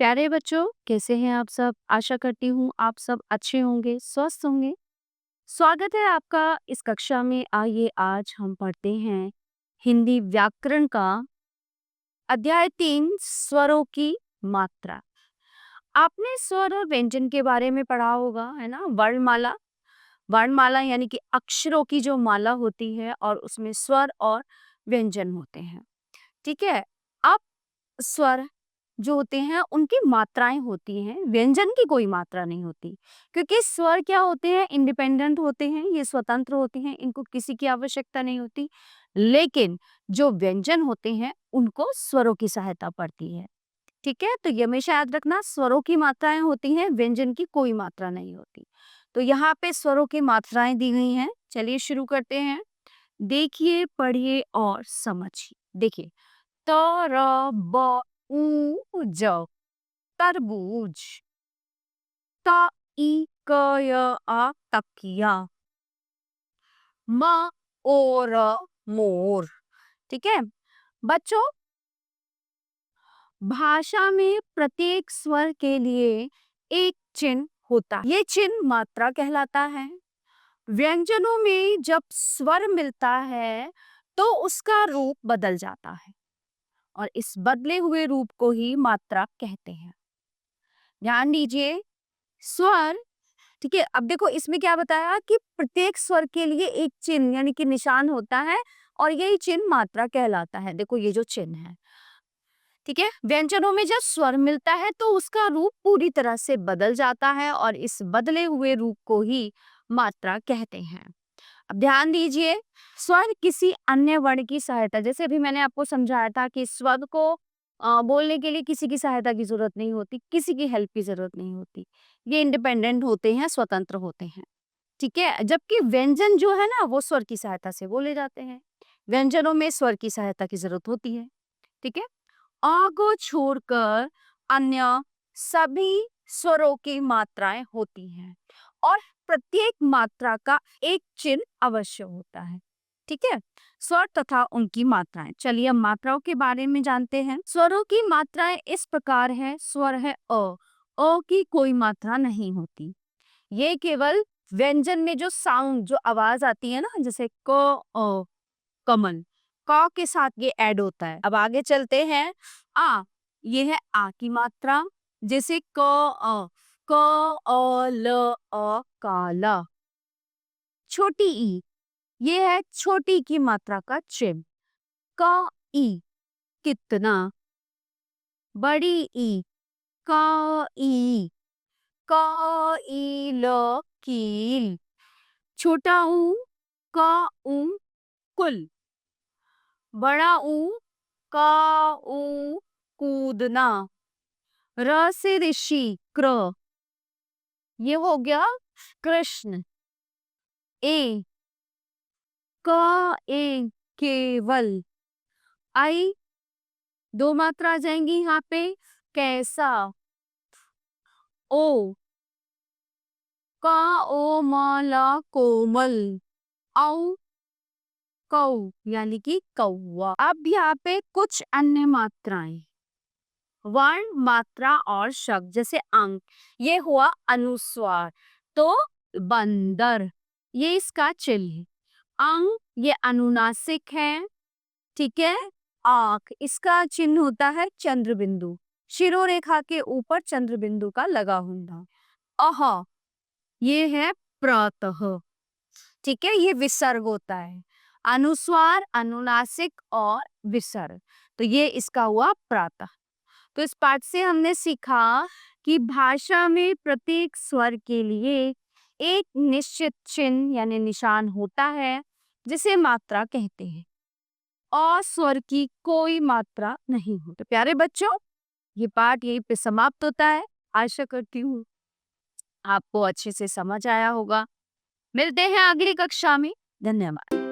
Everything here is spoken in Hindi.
प्यारे बच्चों, कैसे हैं आप सब? आशा करती हूँ आप सब अच्छे होंगे, स्वस्थ होंगे। स्वागत है आपका इस कक्षा में। आइए आज हम पढ़ते हैं हिंदी व्याकरण का अध्याय 3 स्वरों की मात्रा। आपने स्वर और व्यंजन के बारे में पढ़ा होगा, है ना? वर्णमाला। वर्णमाला यानी कि अक्षरों की जो माला होती है और उसमें स्वर और व्यंजन होते हैं। ठीक है। अब स्वर जो होते हैं उनकी मात्राएं होती हैं, व्यंजन की कोई मात्रा नहीं होती, क्योंकि स्वर क्या होते हैं, इंडिपेंडेंट होते हैं, ये स्वतंत्र होते हैं, इनको किसी की आवश्यकता नहीं होती। लेकिन जो व्यंजन होते हैं उनको स्वरों की सहायता पड़ती है। ठीक है, तो ये हमेशा याद रखना, स्वरों की मात्राएं होती हैं, व्यंजन की कोई मात्रा नहीं होती। तो यहाँ पे स्वरों की मात्राएं दी गई हैं। चलिए शुरू करते हैं। देखिए, पढ़िए और समझिए। देखिए, त र ब उ ज तरबूज, त ई क य आ तकिया, म ओ र मोर। ठीक है बच्चों, भाषा में प्रत्येक स्वर के लिए एक चिन्ह होता है। ये चिन्ह मात्रा कहलाता है। व्यंजनों में जब स्वर मिलता है तो उसका रूप बदल जाता है और इस बदले हुए रूप को ही मात्रा कहते हैं। ध्यान दीजिए, स्वर। ठीक है, अब देखो इसमें क्या बताया कि प्रत्येक स्वर के लिए एक चिन्ह यानी कि निशान होता है और यही चिन्ह मात्रा कहलाता है। देखो ये जो चिन्ह है, ठीक है, व्यंजनों में जब स्वर मिलता है तो उसका रूप पूरी तरह से बदल जाता है और इस बदले हुए रूप को ही मात्रा कहते हैं। अब ध्यान दीजिए, स्वर किसी अन्य वर्ण की सहायता, जैसे अभी मैंने आपको समझाया था कि स्वर को बोलने के लिए किसी की सहायता की जरूरत नहीं होती, किसी की हेल्प की जरूरत नहीं होती। ये इंडिपेंडेंट होते हैं, स्वतंत्र होते हैं। ठीक है, जबकि व्यंजन जो है ना वो स्वर की सहायता से बोले जाते हैं। व्यंजनों में स्वर की सहायता की जरूरत होती है। ठीक है, अ को छोड़कर अन्य सभी स्वरों की मात्राएं होती हैं और प्रत्येक मात्रा का एक चिन्ह अवश्य होता है। ठीक है, स्वर तथा उनकी मात्राएं। चलिए अब मात्राओं के बारे में जानते हैं। स्वरों की मात्राएं इस प्रकार है। स्वर है अ की कोई मात्रा नहीं होती। ये केवल व्यंजन में जो साउंड, जो आवाज आती है ना, जैसे क अ, कमल, क के साथ ये ऐड होता है। अब आगे चलते हैं। आ, ये है आ की मात्रा, जैसे क अ ल काला। छोटी ई, ये है छोटी की मात्रा का चिन्ह। क ई कितना। बड़ी ई क ई, क ई ल कील। छोटा ऊ क ऊ कुल। बड़ा ऊ का ऊ कूदना। र से ऋषि क्र, ये हो गया कृष्ण। ए क ए केवल। आई, दो मात्रा आ जाएंगी यहाँ पे, कैसा। ओ का ओ माला कोमल। औ कौ यानी कि कौवा। अब यहाँ पे कुछ अन्य मात्राएं, वर्ण, मात्रा और शब्द, जैसे अंक, ये हुआ अनुस्वार। तो बंदर, ये इसका चिन्ह है। अंक, ये अनुनासिक है। ठीक है, आंख, इसका चिन्ह होता है चंद्र बिंदु, शिरोरेखा के ऊपर चंद्र बिंदु का लगा होना। अह, ये है प्रातः। ठीक है, ये विसर्ग होता है। अनुस्वार, अनुनासिक और विसर्ग, तो ये इसका हुआ प्रातः। तो इस पाठ से हमने सीखा कि भाषा में प्रत्येक स्वर के लिए एक निश्चित चिन्ह यानी निशान होता है, जिसे मात्रा कहते हैं और स्वर की कोई मात्रा नहीं हो। तो प्यारे बच्चों, ये पाठ यहीं पे समाप्त होता है। आशा करती हूँ आपको अच्छे से समझ आया होगा। मिलते हैं अगली कक्षा में। धन्यवाद।